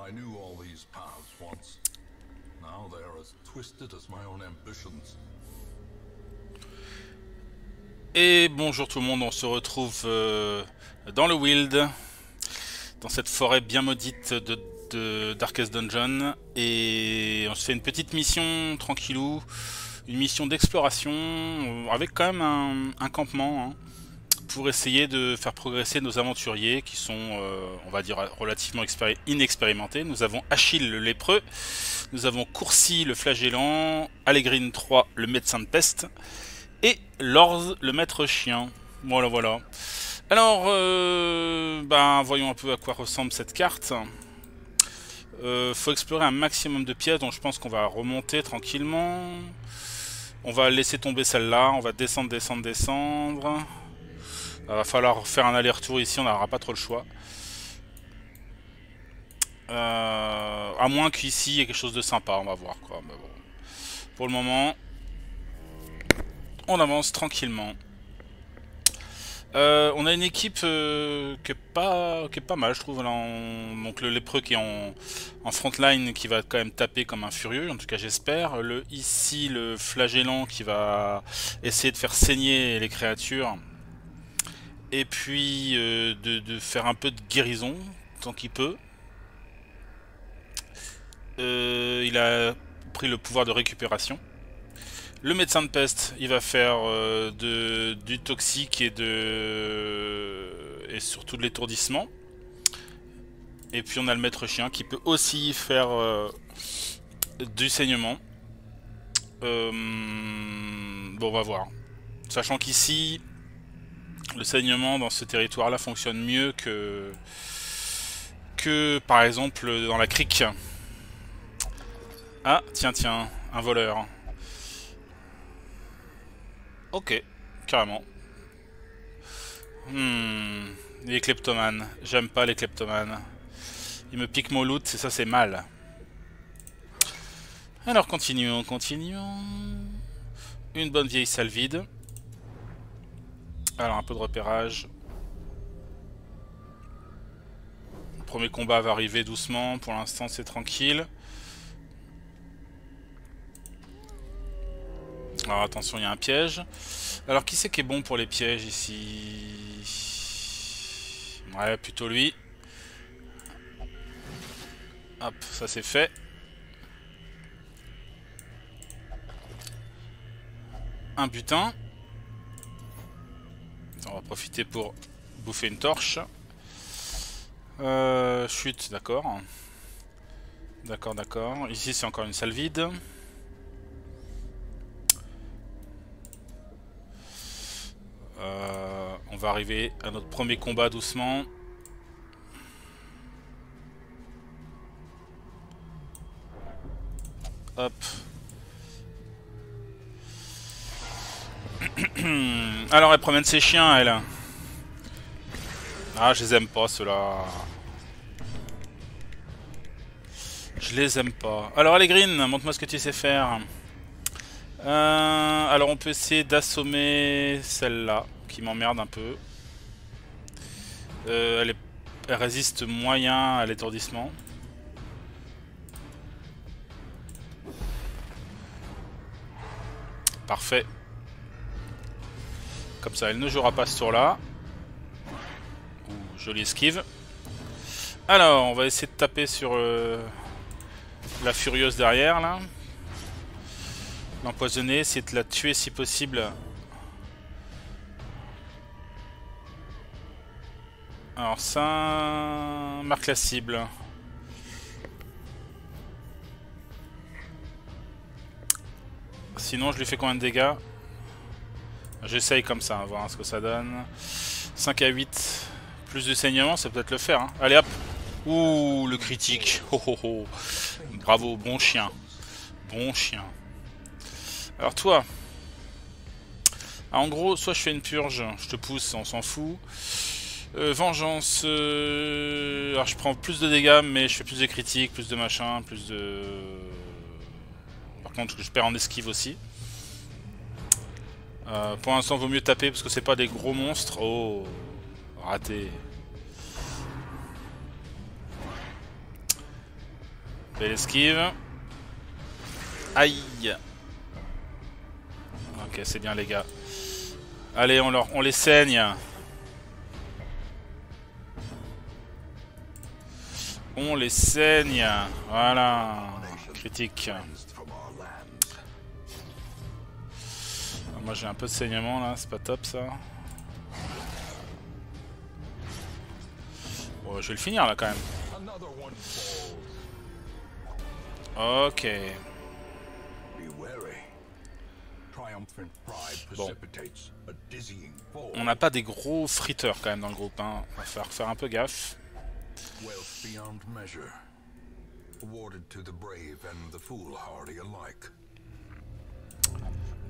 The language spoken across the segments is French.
I knew all these paths once. Now they are as twisted as my own ambitions. Et bonjour tout le monde, on se retrouve dans le Wild, dans cette forêt bien maudite de Darkest Dungeon, et on se fait une petite mission tranquillou, une mission d'exploration avec quand même un campement, hein, pour essayer de faire progresser nos aventuriers qui sont, on va dire, relativement inexpérimentés. Nous avons Achille le lépreux, nous avons Courcy le flagellant, Allegrine 3 le médecin de peste, et Lorz le maître chien. Voilà, voilà. Alors, voyons un peu à quoi ressemble cette carte. Faut explorer un maximum de pièces, donc je pense qu'on va remonter tranquillement. On va laisser tomber celle-là, on va descendre, descendre, descendre. Il va falloir faire un aller-retour ici, on n'aura pas trop le choix. À moins qu'ici il y ait quelque chose de sympa, on va voir quoi. Mais bon. Pour le moment, on avance tranquillement. On a une équipe qui est pas mal, je trouve. Là, donc le lépreux qui est en frontline, qui va quand même taper comme un furieux, en tout cas j'espère. Ici, le flagellant qui va essayer de faire saigner les créatures. Et puis de faire un peu de guérison, tant qu'il peut. Il a pris le pouvoir de récupération. Le médecin de peste, il va faire du toxique et surtout de l'étourdissement. Et puis on a le maître chien qui peut aussi faire du saignement. Bon, on va voir. Sachant qu'ici, le saignement dans ce territoire-là fonctionne mieux que par exemple dans la crique. Ah, tiens, un voleur. Ok, carrément. Les kleptomanes. J'aime pas les kleptomanes. Ils me piquent mon loot et ça c'est mal. Alors continuons. Une bonne vieille salle vide. Alors un peu de repérage. Le premier combat va arriver doucement. Pour l'instant c'est tranquille. Alors attention, il y a un piège. Alors qui c'est qui est bon pour les pièges ici? Ouais, plutôt lui. Hop, ça c'est fait. Un butin. On va profiter pour bouffer une torche. Chute, d'accord. D'accord. Ici c'est encore une salle vide. On va arriver à notre premier combat doucement. Hop. Alors elle promène ses chiens, elle. Ah, je les aime pas, ceux-là. Je les aime pas. Alors Allegrine, montre-moi ce que tu sais faire. Alors on peut essayer d'assommer celle-là, qui m'emmerde un peu. Elle résiste moyen à l'étourdissement. Parfait. Comme ça, elle ne jouera pas ce tour-là. Jolie esquive. Alors, on va essayer de taper sur la furieuse derrière, là. L'empoisonner, essayer de la tuer si possible. Alors ça... marque la cible. Sinon je lui fais combien de dégâts? J'essaye comme ça, on va voir ce que ça donne. 5 à 8. Plus de saignement, ça peut peut-être le faire. Hein. Allez hop. Ouh, le critique. Oh, oh, oh. Bravo, bon chien. Bon chien. Alors toi... en gros, soit je fais une purge, je te pousse, on s'en fout. Vengeance, alors je prends plus de dégâts, mais je fais plus de critiques, plus de machin, plus de... Par contre, je perds en esquive aussi. Pour l'instant, vaut mieux taper parce que c'est pas des gros monstres. Oh, raté. Belle esquive. Aïe. Ok, c'est bien les gars. Allez, on les saigne. On les saigne. Voilà. Critique. Moi j'ai un peu de saignement là, c'est pas top ça. Bon, je vais le finir là quand même. Ok. Bon. On n'a pas des gros fritteurs quand même dans le groupe, hein. On va faire un peu gaffe.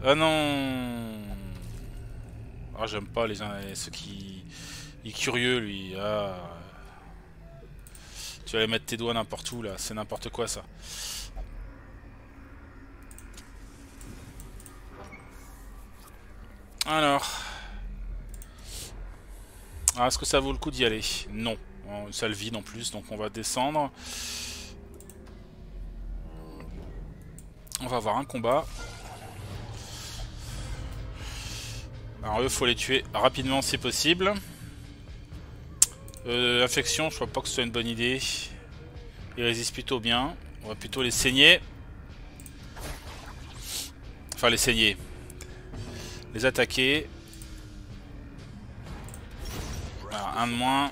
Ah non. Ah j'aime pas ceux qui... Il est curieux lui. Ah. Tu vas aller mettre tes doigts n'importe où là, c'est n'importe quoi ça. Alors... Ah, est-ce que ça vaut le coup d'y aller? Non. Ça le vide en plus, donc on va descendre. On va avoir un combat. Alors eux, faut les tuer rapidement si possible. Infection, je crois pas que ce soit une bonne idée. Ils résistent plutôt bien. On va plutôt les saigner. Enfin les saigner. Les attaquer. Voilà, un de moins.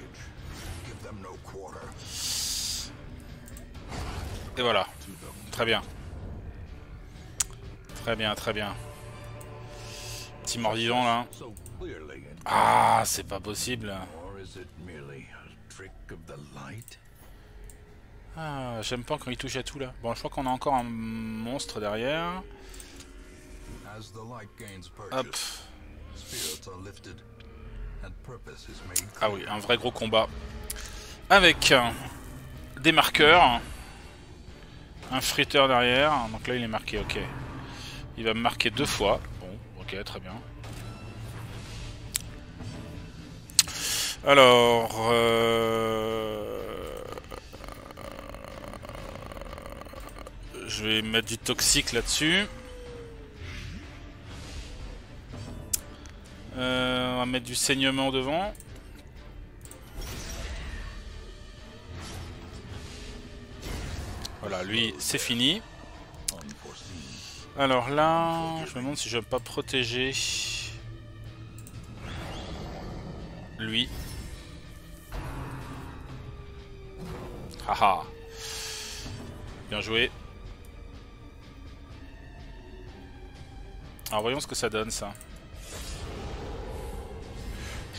Et voilà. Très bien. Très bien, très bien. Petit mort-vivant là. Ah, c'est pas possible. Ah, j'aime pas quand il touche à tout là. Bon, je crois qu'on a encore un monstre derrière. Hop. Ah oui, un vrai gros combat. Avec des marqueurs. Un fritteur derrière. Donc là, il est marqué, ok. Il va me marquer 2 fois. Bon, ok, très bien. Alors... je vais mettre du toxique là-dessus. On va mettre du saignement devant. Voilà, lui, c'est fini. Alors là, je me demande si je vais pas protéger lui. Haha. Bien joué. Alors voyons ce que ça donne ça.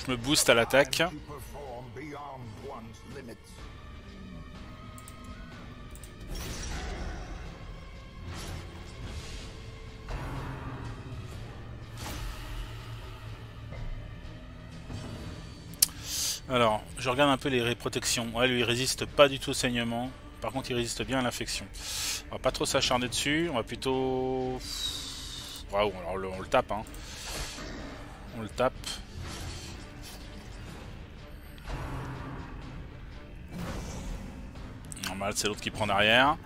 Je me booste à l'attaque. Alors, je regarde un peu les protections. Ouais, lui il résiste pas du tout au saignement. Par contre, il résiste bien à l'infection. On va pas trop s'acharner dessus. On va plutôt... Waouh, alors on le tape, hein. On le tape. Normal, c'est l'autre qui prend derrière.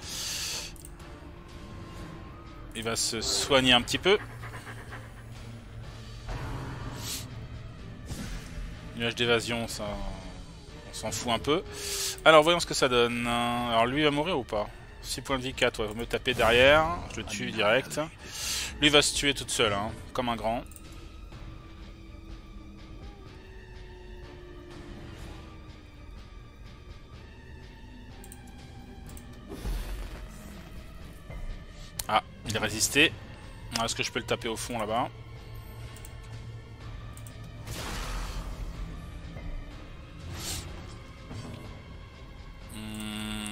Il va se soigner un petit peu. Nuage d'évasion, ça... On s'en fout un peu. Alors, voyons ce que ça donne. Alors, lui, il va mourir ou pas? 6 points de vie, 4. Ouais, il va me taper derrière. Je le tue direct. Lui, il va se tuer toute seule, hein, comme un grand. Ah, il a résisté. Est-ce que je peux le taper au fond, là-bas?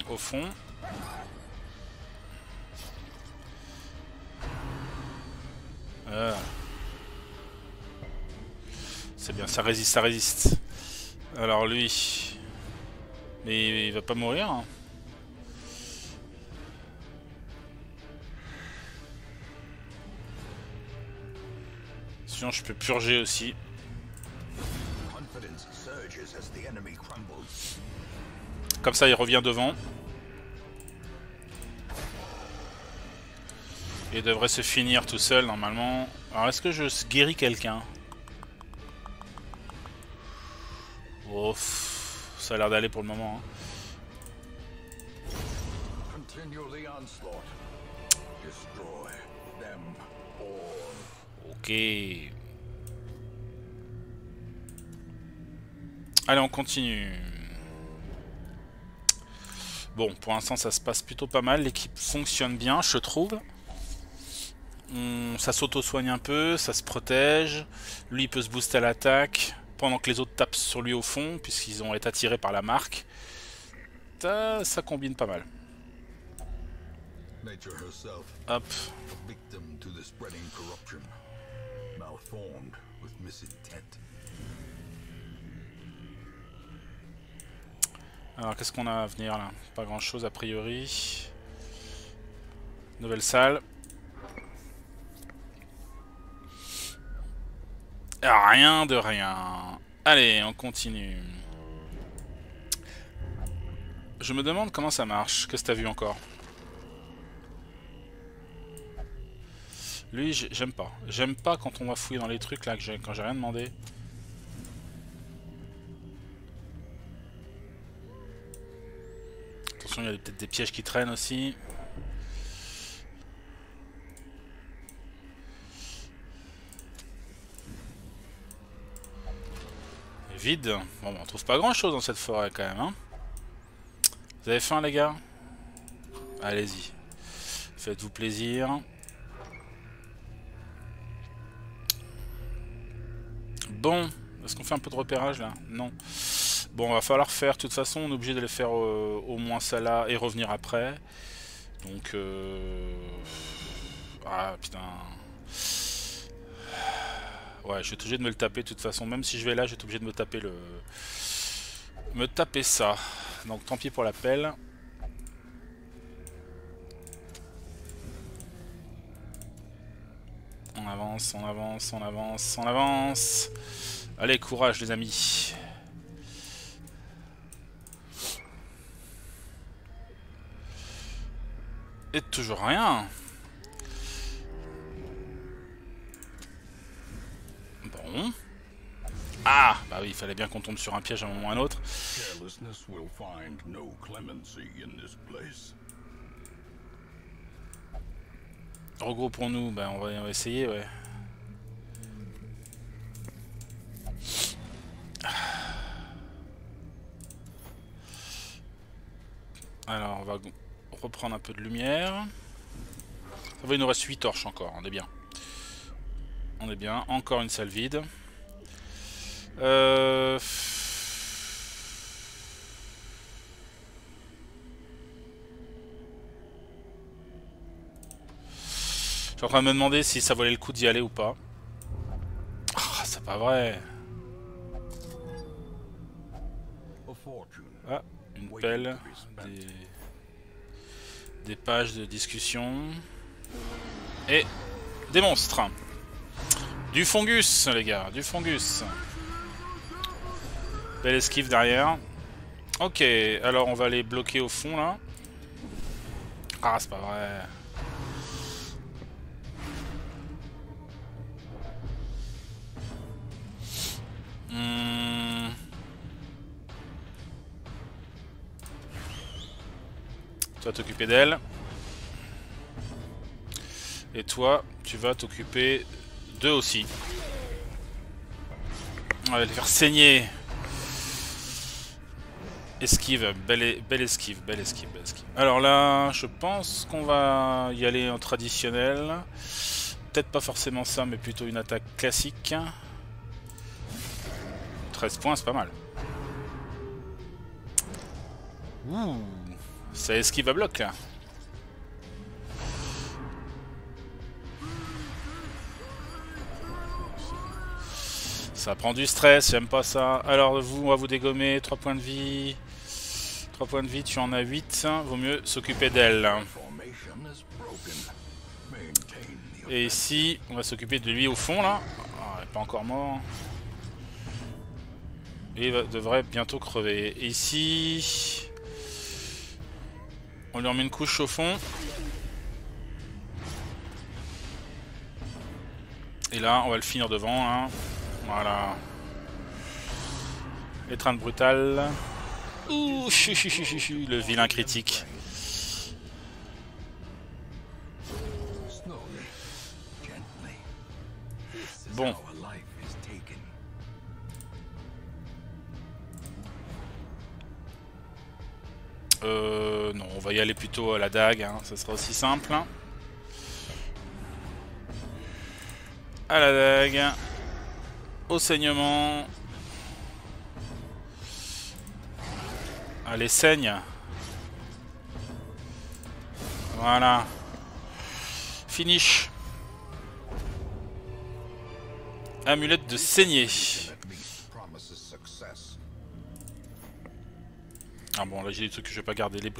Au fond. C'est bien, ça résiste, ça résiste. Alors lui... Mais il va pas mourir, hein. Sinon je peux purger aussi. Comme ça il revient devant. Il devrait se finir tout seul normalement. Alors est-ce que je guéris quelqu'un? Oh, ça a l'air d'aller pour le moment. Ok. Allez, on continue. Bon, pour l'instant, ça se passe plutôt pas mal. L'équipe fonctionne bien, je trouve. Ça s'auto-soigne un peu, ça se protège. Lui, il peut se booster à l'attaque, pendant que les autres tapent sur lui au fond, puisqu'ils ont été attirés par la marque. Ça combine pas mal. Hop. Alors, qu'est-ce qu'on a à venir là? Pas grand chose a priori. Nouvelle salle. Rien de rien. Allez, on continue. Je me demande comment ça marche. Qu'est-ce que t'as vu encore? Lui, j'aime pas. J'aime pas quand on va fouiller dans les trucs là, quand j'ai rien demandé. Attention, il y a peut-être des pièges qui traînent aussi. Vide. Bon, on trouve pas grand chose dans cette forêt quand même, hein. Vous avez faim, les gars? Allez-y. Faites-vous plaisir. Bon. Est-ce qu'on fait un peu de repérage là? Non. Bon, va falloir faire. De toute façon, on est obligé d'aller faire au moins ça là et revenir après. Donc. Ah putain. Ouais, je suis obligé de me le taper de toute façon. Même si je vais là, je vais être obligé de me taper le... Me taper ça. Donc tant pis pour la pelle. On avance, on avance, on avance, on avance. Allez, courage les amis. Et toujours rien. Bon. Ah, bah oui, il fallait bien qu'on tombe sur un piège à un moment ou à un autre. Regroupons-nous, bah on va essayer, ouais. Alors, on va reprendre un peu de lumière. Ça va, il nous reste 8 torches encore, on est bien. On est bien, encore une salle vide. Je suis en train de me demander si ça valait le coup d'y aller ou pas. Ah, c'est pas vrai. Ah, une pelle. Des pages de discussion. Et des monstres. Du fungus, les gars, du fungus. Belle esquive derrière. Ok, alors on va les bloquer au fond là. Ah, c'est pas vrai. Tu vas t'occuper d'elle. Et toi, tu vas t'occuper d'eux aussi. On va les faire saigner. Esquive, belle esquive, belle esquive, belle esquive. Alors là, je pense qu'on va y aller en traditionnel. Peut-être pas forcément ça, mais plutôt une attaque classique. 13 points, c'est pas mal. Ouh, ça esquive à bloc là. Ça prend du stress, j'aime pas ça. Alors vous, on va vous dégommer, 3 points de vie. 3 points de vie, tu en as 8. Vaut mieux s'occuper d'elle. Et ici, on va s'occuper de lui au fond là. Ah, il n'est pas encore mort. Et il devrait bientôt crever. Et ici, on lui en met une couche au fond. Et là, on va le finir devant. Hein. Voilà. Étreinte brutale. Ouh, le vilain critique. Bon. Non, on va y aller plutôt à la dague, hein. Ça sera aussi simple. Hein. À la dague. Au saignement. Allez, saigne. Voilà. Finish. Amulette de saignée. Ah bon, là j'ai des trucs que je vais pas garder. Des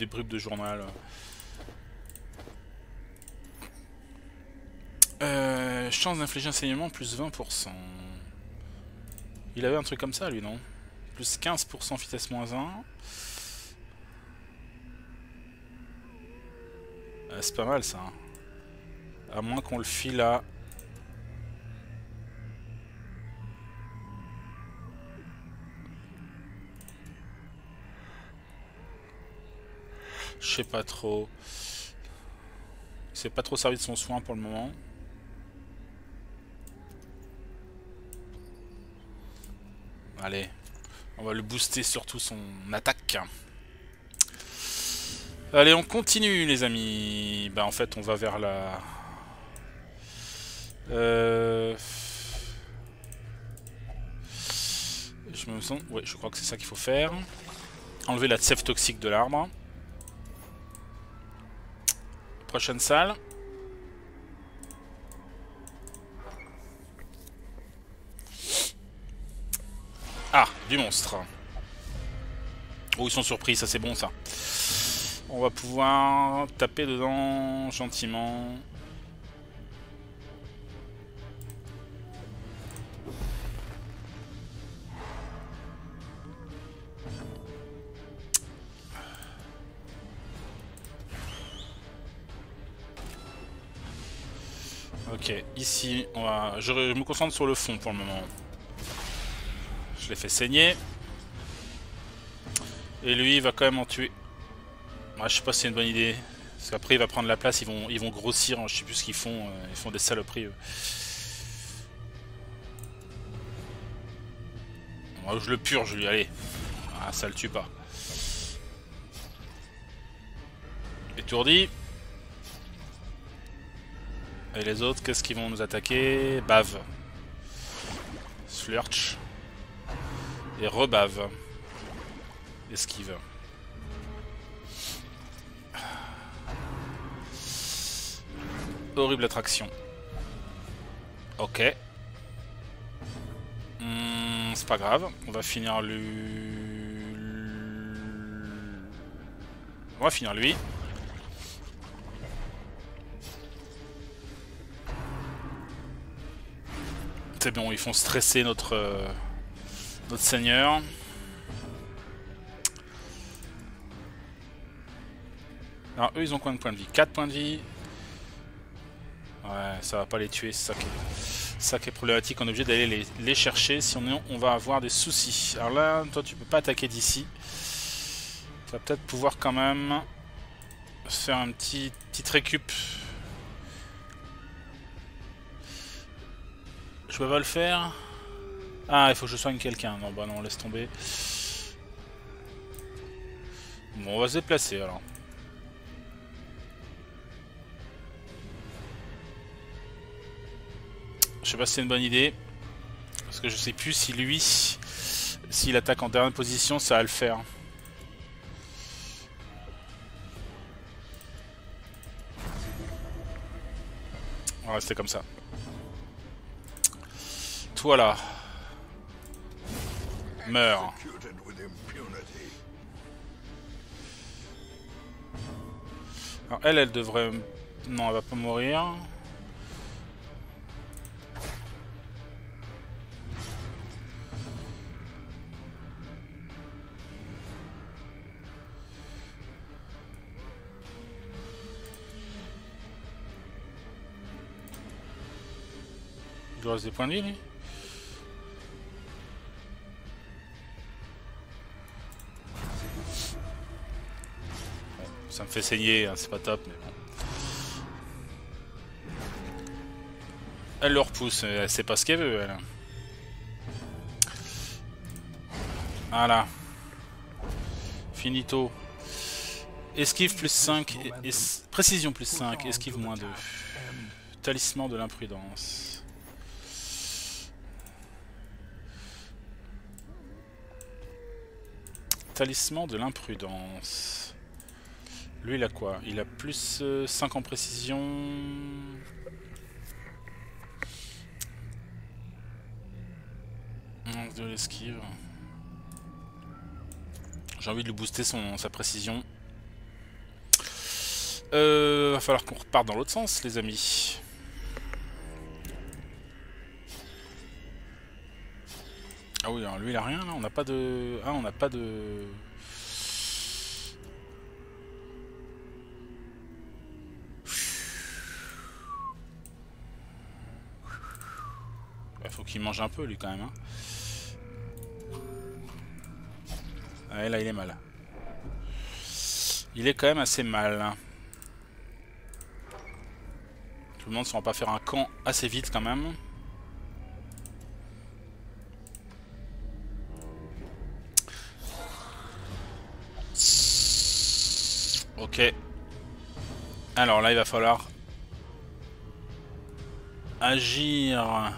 bribes de journal. Chance d'infliger un saignement plus 20%. Il avait un truc comme ça lui, non? Plus 15% vitesse moins 1. C'est pas mal ça. Hein. À moins qu'on le file à... Je sais pas trop. Il s'est pas trop servi de son soin pour le moment. Allez. On va le booster surtout son attaque. Allez, on continue les amis. Bah en fait on va vers la... Je me sens... Ouais, je crois que c'est ça qu'il faut faire. Enlever la tsef toxique de l'arbre. Prochaine salle. Ah, du monstre. Oh, ils sont surpris, ça c'est bon ça. On va pouvoir taper dedans gentiment. Ok, ici, on va... je me concentre sur le fond pour le moment. Je l'ai fait saigner. Et lui, il va quand même en tuer. Ouais, je sais pas si c'est une bonne idée. Parce qu'après, il va prendre la place, ils vont grossir, hein, je sais plus ce qu'ils font. Ils font des saloperies, eux. Bon, je le purge, lui, allez. Ah, ça le tue pas. Étourdi. Et les autres, qu'est-ce qu'ils vont nous attaquer? Bave. Slurch. Et rebave. Esquive. Horrible attraction. Ok. C'est pas grave. On va finir lui. On va finir lui. C'est bon, ils font stresser notre seigneur. Alors eux ils ont combien de points de vie? 4 points de vie. Ouais, ça va pas les tuer, c'est ça qui est problématique. On est obligé d'aller les chercher, sinon on va avoir des soucis. Alors là, toi tu peux pas attaquer d'ici. Tu vas peut-être pouvoir quand même faire un petite récup. Je peux pas le faire. Ah, il faut que je soigne quelqu'un. Non, bah non, laisse tomber. Bon, on va se déplacer alors. Je sais pas si c'est une bonne idée. Parce que je sais plus si lui, s'il attaque en dernière position, ça va le faire. On va rester comme ça. Toi là. Meurs. Alors elle devrait... Non, elle va pas mourir. Il lui reste des points de vie, lui. Bon, ça me fait saigner, hein, c'est pas top, mais bon. Elle le repousse, elle sait pas ce qu'elle veut, elle. Voilà. Finito. Esquive plus 5, précision plus 5, esquive moins 2. Talisman de l'imprudence. Talisman de l'imprudence. Lui, il a quoi? Il a plus 5 en précision. De l'esquive. J'ai envie de lui booster sa précision. Va falloir qu'on reparte dans l'autre sens, les amis. Ah oui, alors lui il a rien là, on n'a pas de... Ah, on n'a pas de... Faut qu'il mange un peu lui quand même. Hein. Ouais, là il est mal. Il est quand même assez mal. Hein. Tout le monde ne saura pas faire un camp assez vite quand même. Ok. Alors là il va falloir agir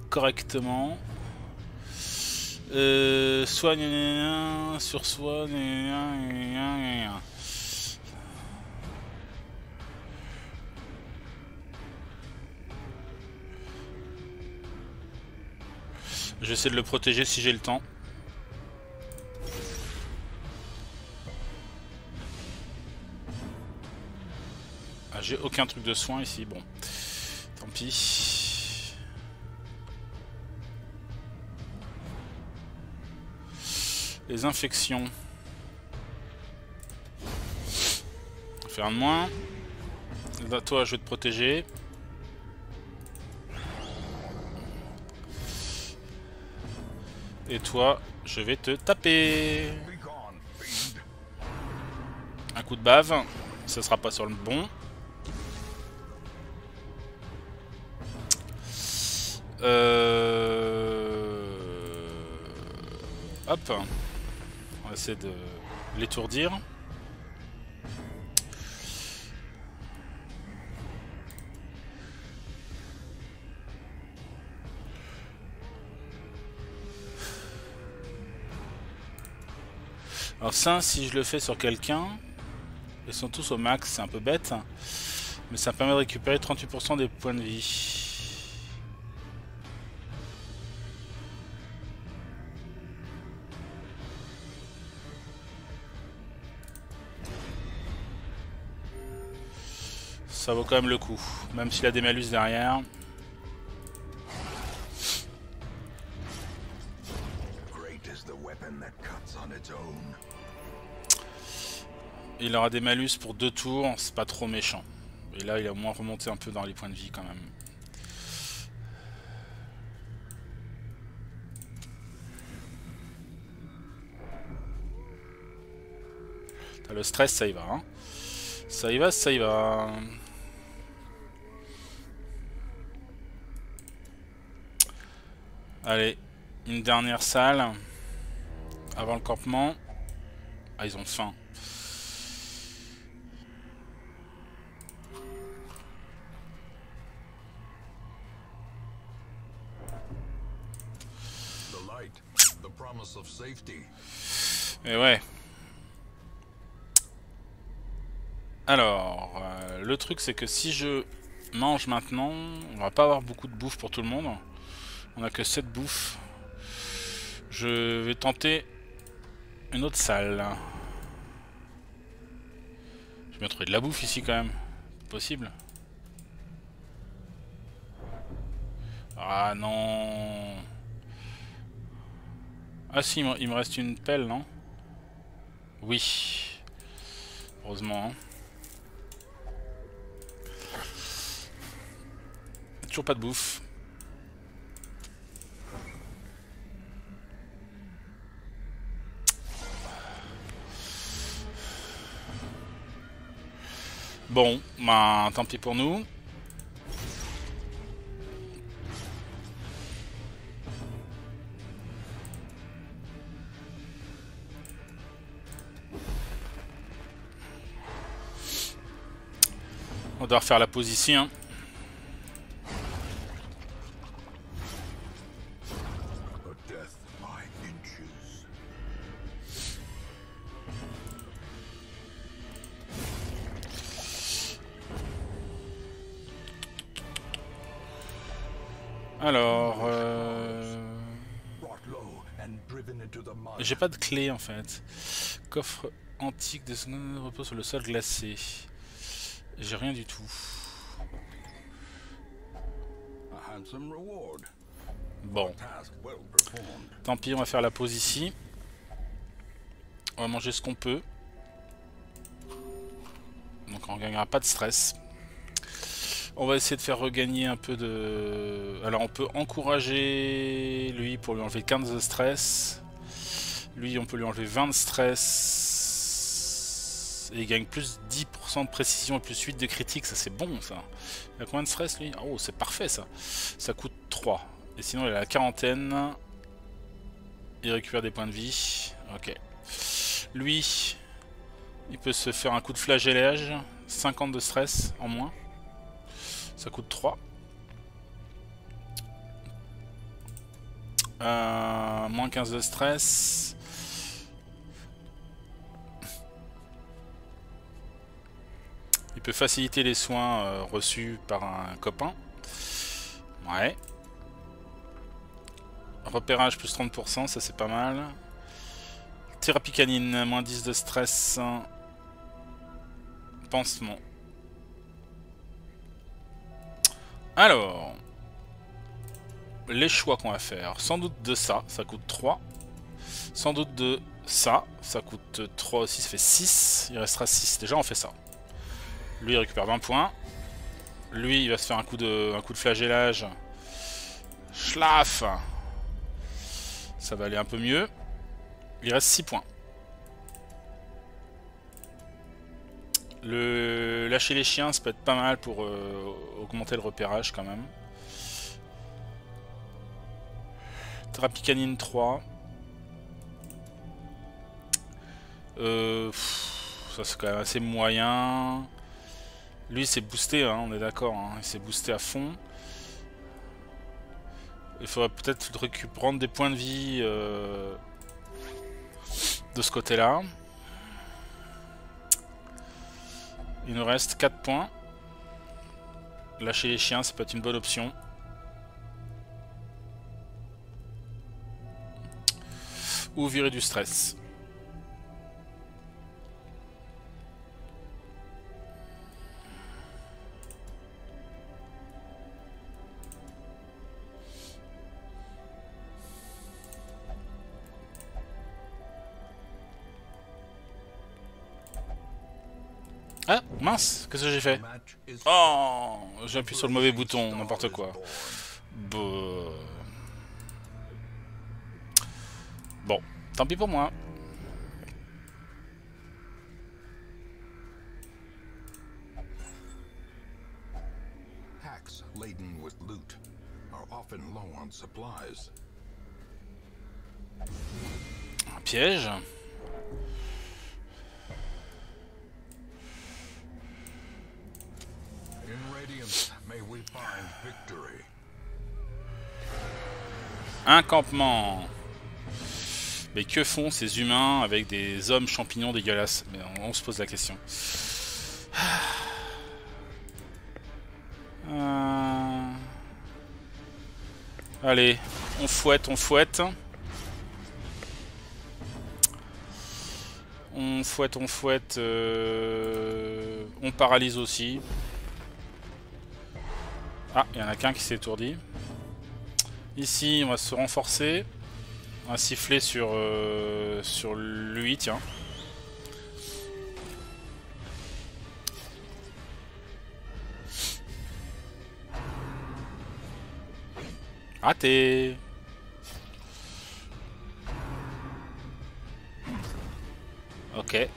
correctement. Soit sur soi. Je vais essayer de le protéger si j'ai le temps. Ah, j'ai aucun truc de soin ici, bon. Tant pis. Les infections. Faire un de moins. Là, toi, je vais te protéger. Et toi, je vais te taper. Un coup de bave. Ça sera pas sur le bon. Hop. On va essayer de l'étourdir. Alors ça, si je le fais sur quelqu'un, ils sont tous au max, c'est un peu bête, mais ça me permet de récupérer 38% des points de vie. Ça vaut quand même le coup, même s'il a des malus derrière. Il aura des malus pour 2 tours, c'est pas trop méchant. Et là, il a au moins remonté un peu dans les points de vie quand même. Le stress, ça y va. Hein. Ça y va, ça y va. Allez, une dernière salle avant le campement. Ah, ils ont faim. Et ouais. Alors, le truc c'est que si je mange maintenant, on va pas avoir beaucoup de bouffe pour tout le monde. On a que 7 bouffes. Je vais tenter une autre salle. Je vais bien trouver de la bouffe ici quand même. Possible. Ah non. Ah si, il me reste une pelle, non? Oui. Heureusement. Hein. Toujours pas de bouffe. Bon, ben tant pis pour nous. On doit refaire la pause ici, hein. Alors, j'ai pas de clé en fait. Coffre antique de repose sur le sol glacé. J'ai rien du tout. Bon. Tant pis, on va faire la pause ici. On va manger ce qu'on peut. Donc on gagnera pas de stress. On va essayer de faire regagner un peu de... Alors on peut encourager lui pour lui enlever 15 de stress. Lui on peut lui enlever 20 de stress. Et il gagne plus 10% de précision et plus 8 de critique, ça c'est bon ça. Il a combien de stress lui? Oh c'est parfait ça. Ça coûte 3. Et sinon il a la quarantaine. Il récupère des points de vie. Ok. Lui, il peut se faire un coup de flagellage. 50 de stress en moins. Ça coûte 3. Moins 15 de stress. Il peut faciliter les soins reçus par un copain. Ouais. Repérage plus 30%, ça c'est pas mal. Thérapie canine, moins 10 de stress. Pansement. Alors, les choix qu'on va faire, sans doute de ça, ça coûte 3. Sans doute de ça, ça coûte 3 aussi, ça fait 6. Il restera 6. Déjà, on fait ça. Lui, il récupère 20 points. Lui, il va se faire un coup de flagellage. Schlaf. Ça va aller un peu mieux. Il reste 6 points. Lâcher les chiens, ça peut être pas mal pour augmenter le repérage quand même. Thérapie canine 3. Ça c'est quand même assez moyen. Lui c'est boosté, hein, on est d'accord, hein, il s'est boosté à fond. Il faudrait peut-être prendre des points de vie de ce côté-là. Il nous reste 4 points. Lâcher les chiens, ça peut être une bonne option. Ou virer du stress. Ah, mince, qu'est-ce que j'ai fait? Oh, j'ai appuyé sur le mauvais bouton, n'importe quoi. Bon, tant pis pour moi. Hacks laden with loot are often low on supplies. Un piège. In Radiance, may we find victory. Un campement. Mais que font ces humains avec des hommes champignons dégueulasses? Mais on se pose la question. Allez, on fouette, on fouette. On fouette, on fouette. On paralyse aussi. Ah, il y en a qu'un qui s'est étourdi. Ici, on va se renforcer. On va siffler sur lui, tiens. Raté. Ok.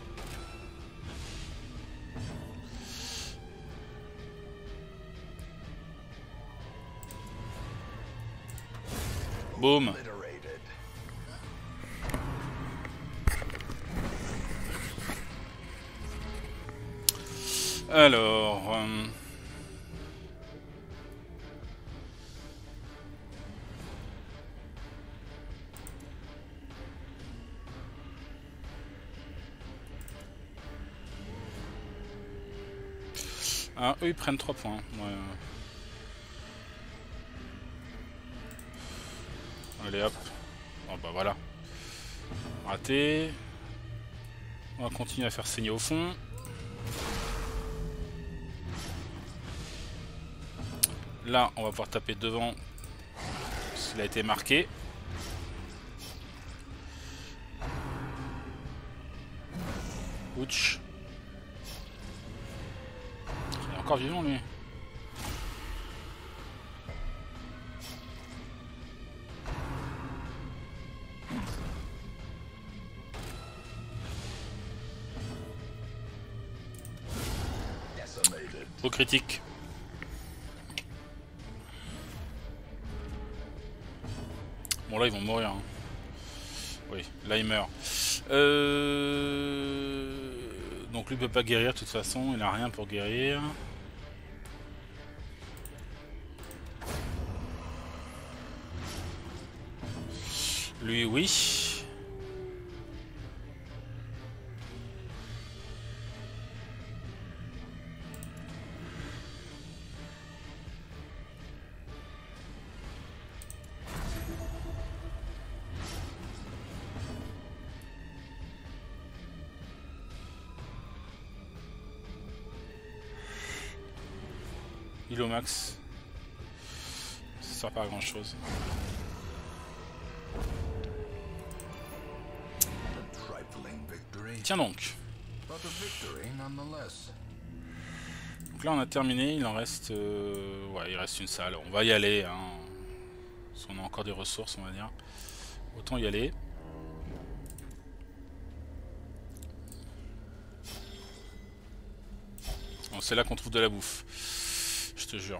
Boum. Alors... Ah, eux ils prennent 3 points. Ouais. Allez hop. Bon bah voilà. Raté. On va continuer à faire saigner au fond. Là on va pouvoir taper devant. Parce qu'il a été marqué. Ouch. Il est encore vivant lui. Au critique. Bon là ils vont mourir. Hein. Oui, là il meurt. Donc lui peut pas guérir de toute façon, il a rien pour guérir. Lui oui. Il est au max. Ça sert pas à grand chose. Tiens donc. Donc là on a terminé, il en reste... Ouais, il reste une salle. On va y aller. Hein. Parce qu'on a encore des ressources, on va dire. Autant y aller. Bon, c'est là qu'on trouve de la bouffe. Je te jure.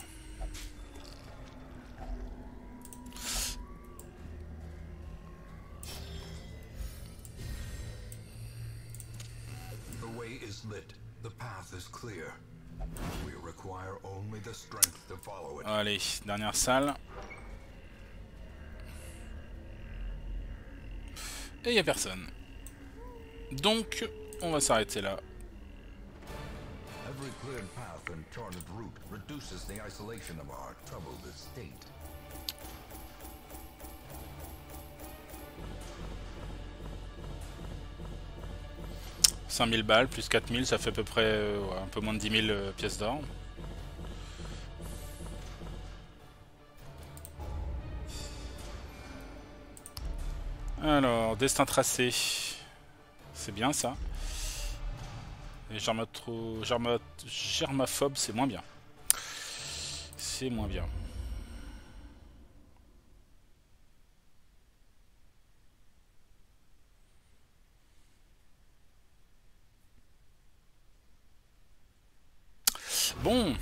Allez, dernière salle. Et il n'y a personne. Donc, on va s'arrêter là. Every cleared path and charted route reduces the isolation of our troubled estate. 5000 balles plus 4000, ça fait à peu près ouais, un peu moins de 10 000 pièces d'or. Alors, destin tracé. C'est bien ça. Et germaphobe, c'est moins bien. C'est moins bien. Bon.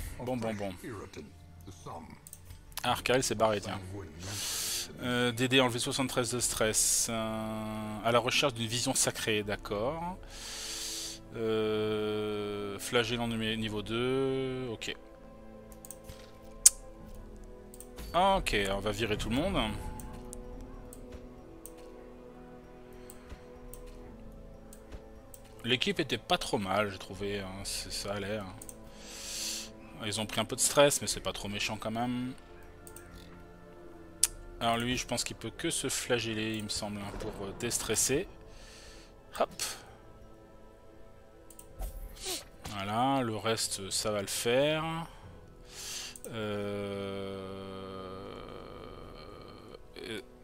Arcal s'est barré, tiens. DD enlevé 73 de stress. À la recherche d'une vision sacrée, d'accord. Flagellant niveau 2, ok. Ok, on va virer tout le monde. L'équipe était pas trop mal, j'ai trouvé, hein, ça allait. Hein. Ils ont pris un peu de stress, mais c'est pas trop méchant quand même. Alors lui, je pense qu'il peut que se flageller, il me semble, hein, pour déstresser. Hop. Voilà, le reste, ça va le faire.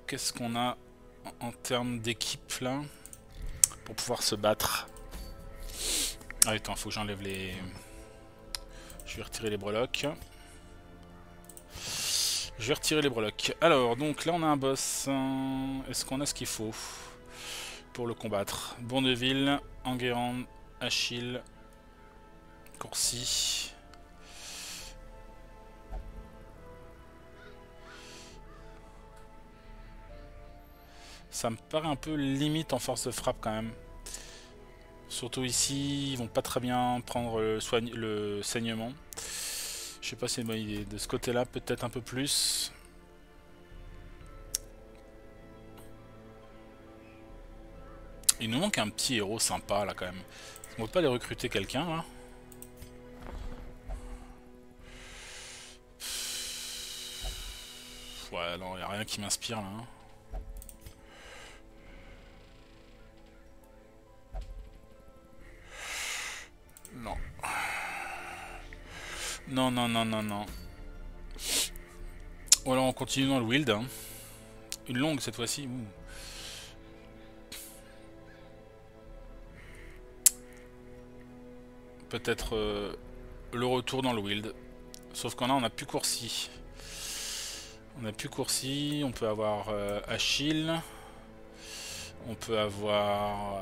Qu'est-ce qu'on a en termes d'équipe là pour pouvoir se battre? Ah attends, faut que j'enlève les... Je vais retirer les breloques. Je vais retirer les breloques. Alors, donc là on a un boss. Est-ce qu'on a ce qu'il faut pour le combattre? Bourneville, Enguerrand, Achille, Courcy. Ça me paraît un peu limite en force de frappe quand même. Surtout ici, ils vont pas très bien prendre le saignement. Je sais pas si c'est une bonne idée. De ce côté-là, peut-être un peu plus. Il nous manque un petit héros sympa là quand même. On peut pas aller recruter quelqu'un là? Ouais, non, y a rien qui m'inspire là. Hein. Non. Non, non, non, non, non. Ou alors on continue dans le wild. Hein. Une longue cette fois-ci. Peut-être le retour dans le wild. Sauf qu'en là on a plus Courcy. On a plus Courcy. On peut avoir Achille. On peut avoir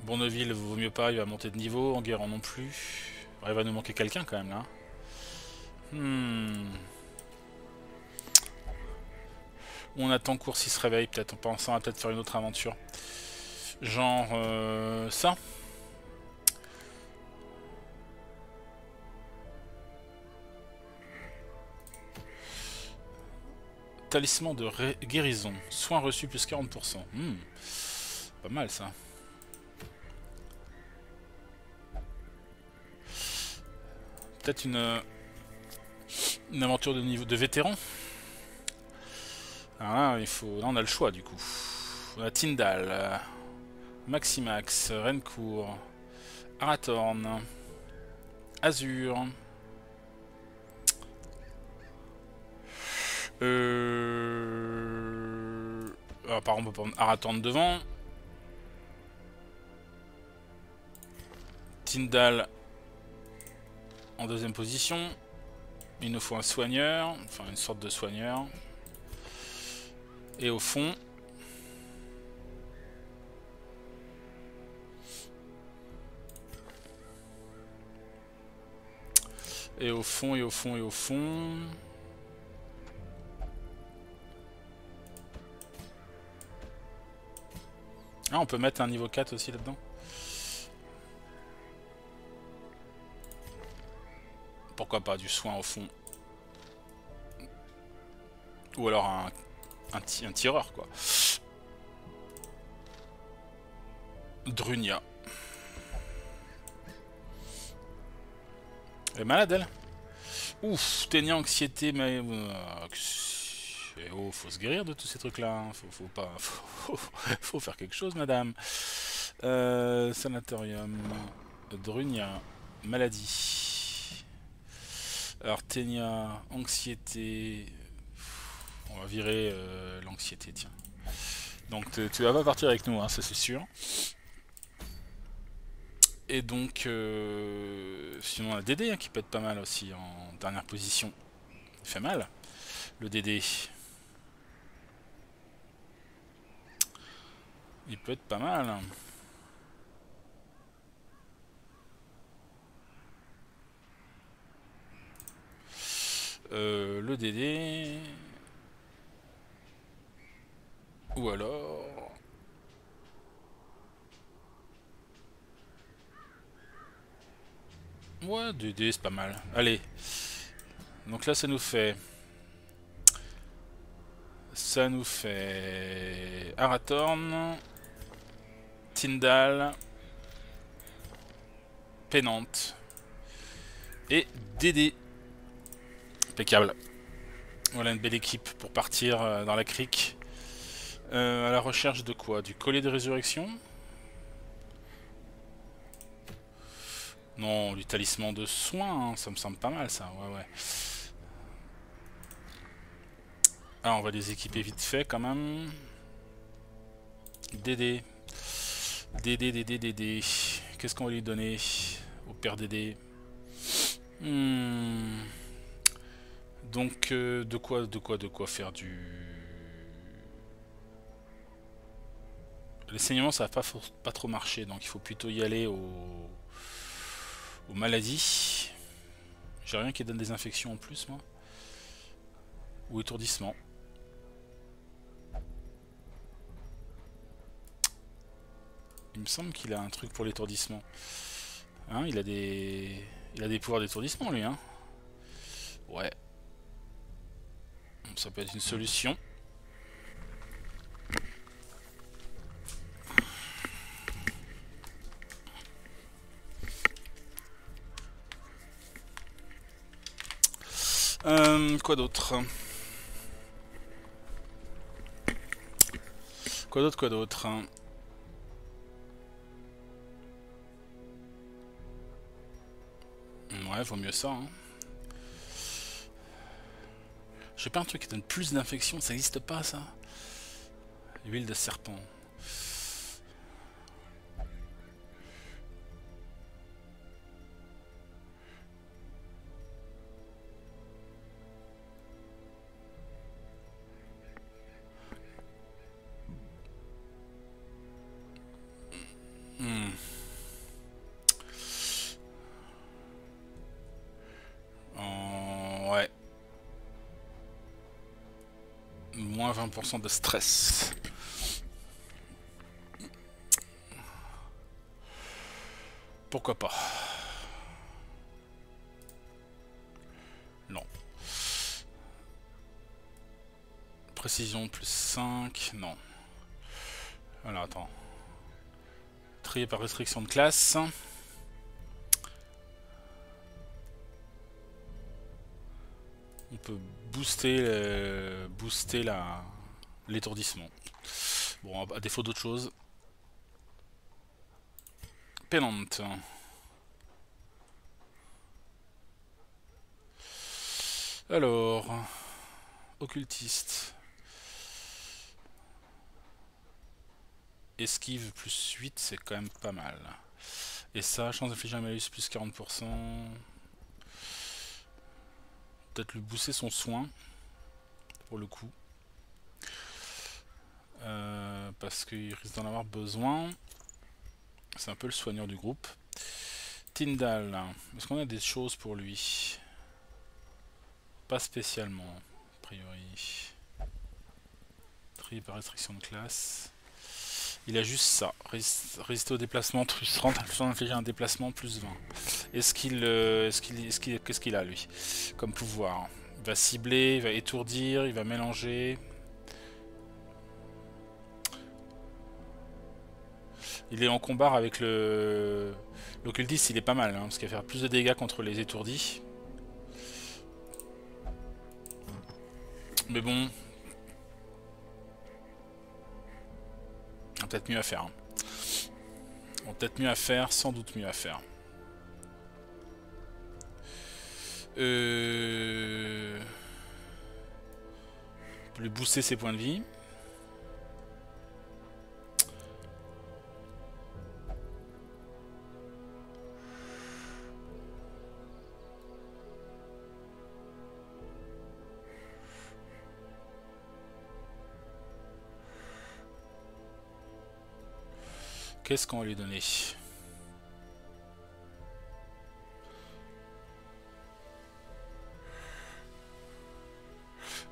Bourneville, vaut mieux pas, il va monter de niveau. Enguerrand non plus. Il va nous manquer quelqu'un quand même là. On attend Courcy se réveille peut-être en pensant à peut-être faire une autre aventure. Genre ça. Talisman de guérison. Soins reçus plus 40%. Pas mal ça. Peut-être une aventure de niveau de vétéran. Alors là, il faut. Là, on a le choix du coup. On a Tyndall, Maximax, Rencourt, Arathorn, Azur. Alors, par contre, on peut prendre Arathorn devant. Tyndall en deuxième position. Il nous faut un soigneur, enfin une sorte de soigneur. Et au fond, et au fond, et au fond, et au fond. Ah, on peut mettre un niveau 4 aussi là-dedans. Pourquoi pas du soin au fond. Ou alors un tireur quoi. Drunia. Elle est malade elle. Ouf, ténia anxiété, mais... oh, faut se guérir de tous ces trucs là. Hein. Faut faire quelque chose madame. Sanatorium. Drunia. Maladie. Alors ténia, anxiété... On va virer l'anxiété, tiens. Donc tu vas pas partir avec nous, hein, ça c'est sûr. Et donc, sinon on a Dédé hein, qui peut être pas mal aussi en dernière position. Il fait mal, le Dédé. Il peut être pas mal. Le Dédé... Ou alors... Ouais, 2D c'est pas mal. Allez. Donc là ça nous fait... Ça nous fait... Arathorn... Tyndall... Pénante... Et Dédé. Impeccable. Voilà une belle équipe pour partir dans la crique. À la recherche de quoi? Du collier de résurrection? Non, du talisman de soins, hein, ça me semble pas mal ça, ouais. Alors on va les équiper vite fait quand même. Dédé. Dédé. Qu'est-ce qu'on va lui donner au père Dédé? Donc, de quoi faire du... Les saignements, ça va pas trop marcher, donc il faut plutôt y aller aux maladies. J'ai rien qui donne des infections en plus, moi. Ou étourdissement. Il me semble qu'il a un truc pour l'étourdissement. Hein, il a des pouvoirs d'étourdissement, lui, hein. Ouais. Ça peut être une solution. Quoi d'autre? Quoi d'autre? Ouais, vaut mieux ça, hein. J'ai pas un truc qui donne plus d'infection, ça existe pas, ça? Huile de serpent. Ouais. Moins 20% de stress. Pourquoi pas? Non. Précision plus 5, non. Alors attends. Trier par restriction de classe. On peut booster l'étourdissement. Bon, à défaut d'autre chose. Pennant. Alors, occultiste. Esquive plus 8, c'est quand même pas mal. Et ça, chance d'infliger un malus plus 40%. Peut-être lui booster son soin, pour le coup. Parce qu'il risque d'en avoir besoin. C'est un peu le soigneur du groupe. Tyndall, est-ce qu'on a des choses pour lui? Pas spécialement, a priori. Trier par restriction de classe. Il a juste ça. Résister au déplacement plus 30, infliger un déplacement plus 20. Qu'est-ce qu'il a lui comme pouvoir? Il va cibler, il va étourdir, il va mélanger. Il est en combat avec l'occultiste, il est pas mal, hein, parce qu'il va faire plus de dégâts contre les étourdis. Mais bon, on a peut-être mieux à faire. Hein. On a peut-être mieux à faire, sans doute mieux à faire. On peut lui booster ses points de vie. Qu'est-ce qu'on va lui donner?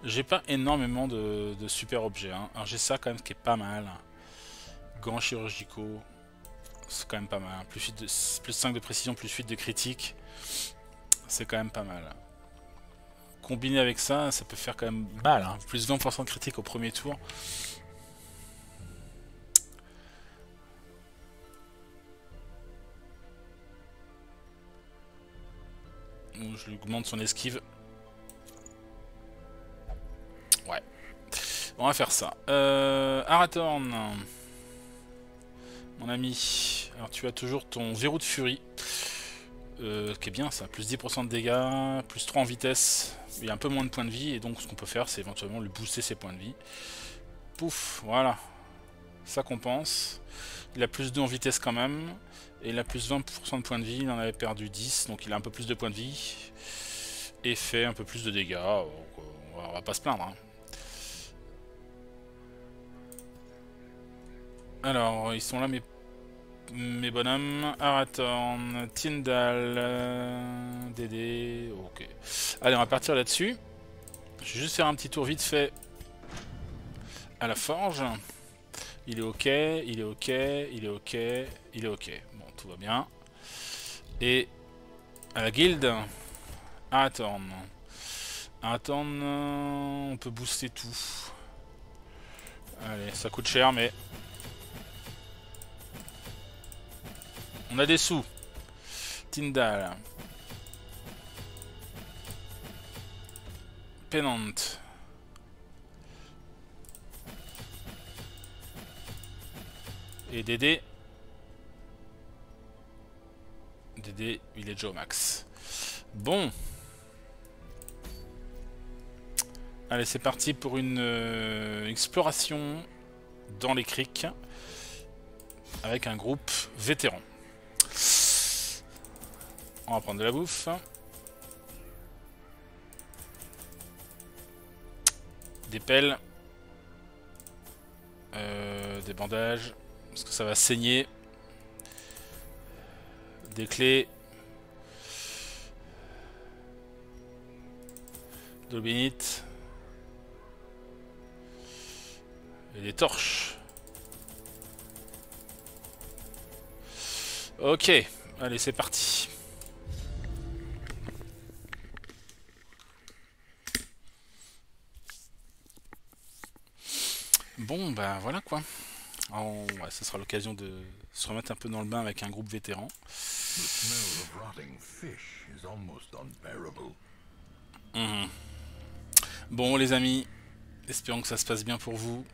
J'ai pas énormément de super objets. Hein. Alors j'ai ça quand même qui est pas mal. Gants chirurgicaux. C'est quand même pas mal. Plus 5 de précision, plus 8 de critique. C'est quand même pas mal. Combiné avec ça, ça peut faire quand même mal. Hein. Plus 20% de critique au premier tour. Je lui augmente son esquive. Ouais. On va faire ça. Arathorn. Mon ami. Alors tu as toujours ton verrou de furie. Qui est bien ça. Plus 10% de dégâts. Plus 3 en vitesse. Il y a un peu moins de points de vie. Et donc ce qu'on peut faire c'est éventuellement lui booster ses points de vie. Pouf. Voilà. Ça compense. Il a plus 2 en vitesse quand même. Et il a plus 20% de points de vie. Il en avait perdu 10. Donc il a un peu plus de points de vie. et fait un peu plus de dégâts. Donc, on va pas se plaindre. Hein. Alors, ils sont là mes bonhommes. Arathorn, Tyndall, Dédé. Ok. Allez, on va partir là-dessus. Je vais juste faire un petit tour vite fait à la forge. Il est ok, il est ok, il est ok, il est ok. Bon, tout va bien. Et à la guilde, Arathorn. Arathorn, on peut booster tout. Allez, ça coûte cher, mais on a des sous. Tyndall. Pennant. Et Dédé. Dédé, il est déjà au max. Bon. Allez, c'est parti pour une exploration dans les criques avec un groupe vétéran. On va prendre de la bouffe. Des pelles. Des bandages. Parce que ça va saigner. Des clés. De l'eau bénite. Et des torches. Ok. Allez, c'est parti. Bon, bah voilà quoi. Ouais, ce sera l'occasion de se remettre un peu dans le bain avec un groupe vétéran. Bon les amis, espérons que ça se passe bien pour vous.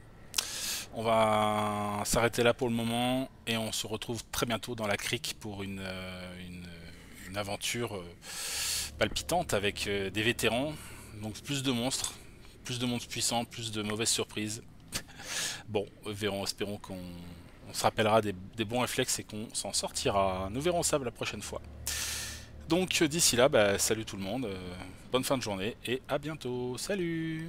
On va s'arrêter là pour le moment et on se retrouve très bientôt dans la crique pour une aventure palpitante avec des vétérans, donc plus de monstres puissants, plus de mauvaises surprises. Bon, verrons, espérons qu'on se rappellera des bons réflexes et qu'on s'en sortira. Nous verrons ça la prochaine fois. Donc d'ici là, bah, salut tout le monde, bonne fin de journée et à bientôt. Salut!